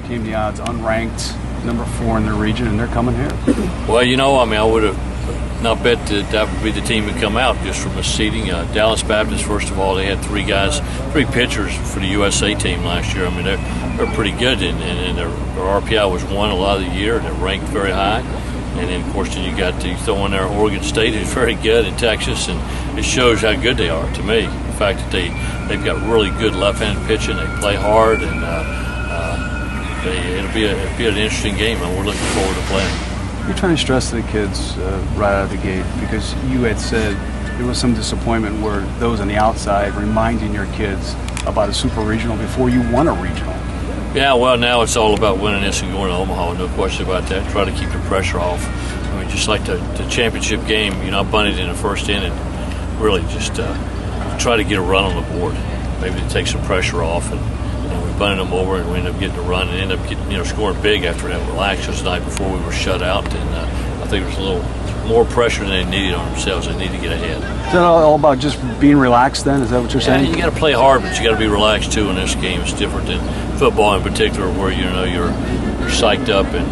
overcame the odds, unranked, number 4 in their region, and they're coming here. Well, I would have not bet that would be the team to come out just from the seeding. Dallas Baptist, first of all, they had 3 pitchers for the USA team last year. I mean, they're pretty good, and their RPI was 1 a lot of the year. They're ranked very high. And then, of course, you got to throw in there Oregon State, who's very good, in Texas, and it shows how good they are to me. The fact that they've got really good left-handed pitching, they play hard, and it'll be an interesting game, and we're looking forward to playing. You're trying to stress to the kids right out of the gate, because you had said there was some disappointment where those on the outside reminding your kids about a super regional before you won a regional. Yeah, well, now it's all about winning this and going to Omaha, no question about that. Try to keep the pressure off. I mean, just like the championship game, I bunted in the first inning. Really just try to get a run on the board, maybe to take some pressure off. And we bunted them over, and we ended up getting a run and ended up getting, scoring big after that. Relaxed just the night before we were shut out, and I think there was a little more pressure than they needed on themselves. They need to get ahead. Is that all about just being relaxed then? Is that what you're saying? Yeah, you got to play hard, but you got to be relaxed too in this game. It's different than football in particular, where you're psyched up and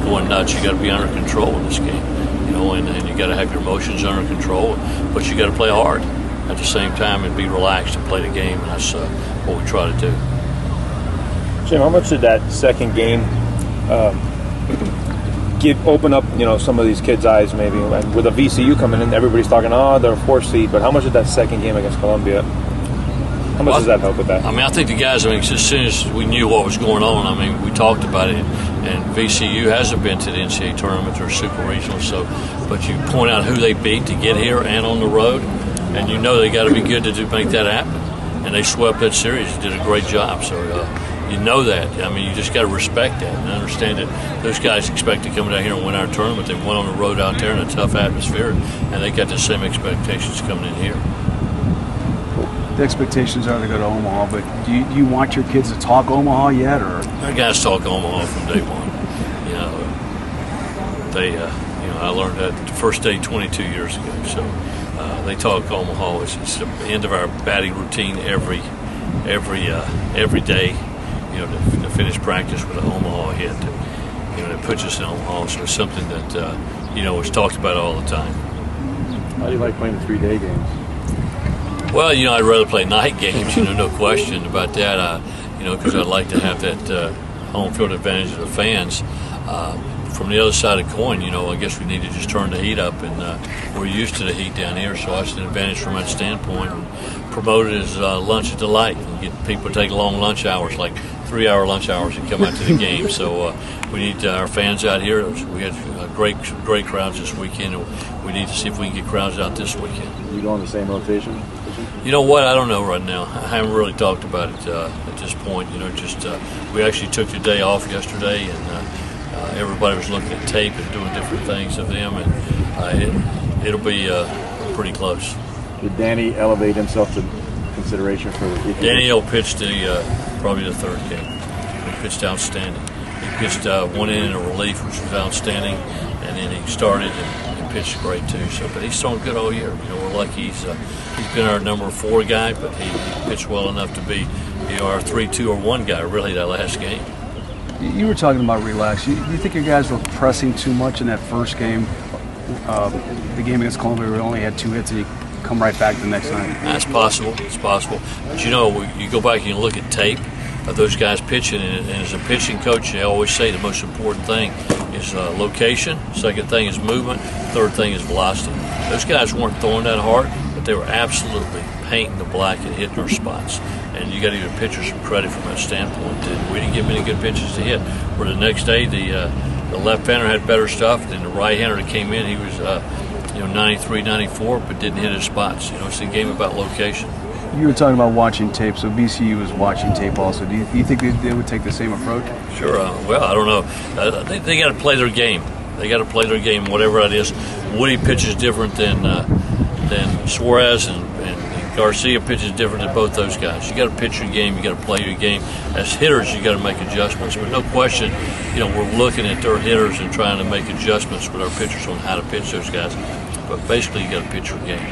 going nuts. You got to be under control in this game, and you got to have your emotions under control, but you got to play hard at the same time and be relaxed and play the game. And that's what we try to do. Jim, how much did that second game open up, some of these kids' eyes maybe? And with a VCU coming in, everybody's talking, they're a 4th seed. But how much did that second game against Columbia? How much does that help with that? I mean, I think the guys, as soon as we knew what was going on, we talked about it. And VCU hasn't been to the NCAA tournament or super regional, but you point out who they beat to get here and on the road, and they got to be good to make that happen. And they swept that series. They did a great job. So that. I mean, you just got to respect that and understand that those guys expect to come down here and win our tournament. They went on the road out there in a tough atmosphere, and they got the same expectations coming in here. The expectations are to go to Omaha, but do you want your kids to talk Omaha yet, or? Our guys talk Omaha from day one. I learned that the first day 22 years ago. So they talk Omaha. It's the end of our batting routine every day. To finish practice with an Omaha hit. That puts us in Omaha. So it's something that is talked about all the time. How do you like playing the 3-day games? Well, I'd rather play night games, no question about that, because I'd like to have that home field advantage of the fans. From the other side of the coin, I guess we need to just turn the heat up, and we're used to the heat down here, so that's an advantage from that standpoint. And promote it as lunch at the light, and get people to take long lunch hours, like 3-hour lunch hours, and come out to the game. So we need our fans out here. We had great crowds this weekend, and we need to see if we can get crowds out this weekend. You go on the same rotation? You know what? I don't know right now. I haven't really talked about it at this point. We actually took the day off yesterday, and everybody was looking at tape and doing different things of them, and it'll be pretty close. Did Danny elevate himself to consideration for the Danny pitched probably the third game. He pitched outstanding. He pitched 1 inning of relief, which was outstanding, and then he started and pitched great too. But he's thrown good all year. We're lucky he's been our number 4 guy, but he pitched well enough to be our 3-2 or 1 guy really that last game. You were talking about relax. You think your guys were pressing too much in that first game? The game against Columbia, we only had 2 hits, and you come right back the next night. That's possible. It's possible. But you go back and you look at tape of those guys pitching, and as a pitching coach, they always say the most important thing is location. Second thing is movement. Third thing is velocity. Those guys weren't throwing that hard, but they were absolutely painting the black and hitting our spots. And you got to give the pitcher some credit from that standpoint. We didn't get many good pitches to hit. Where the next day, the left-hander had better stuff than the right-hander that came in. He was 93, 94, but didn't hit his spots. It's a game about location. You were talking about watching tape, so VCU was watching tape also. Do you think they would take the same approach? Sure. Well, I don't know. They got to play their game. They got to play their game, whatever it is. Woody pitches different than Suarez, and Garcia pitches different than both those guys. You got to pitch your game. You got to play your game. As hitters, you got to make adjustments. But no question, we're looking at their hitters and trying to make adjustments with our pitchers on how to pitch those guys. But basically, you got to pitch your game.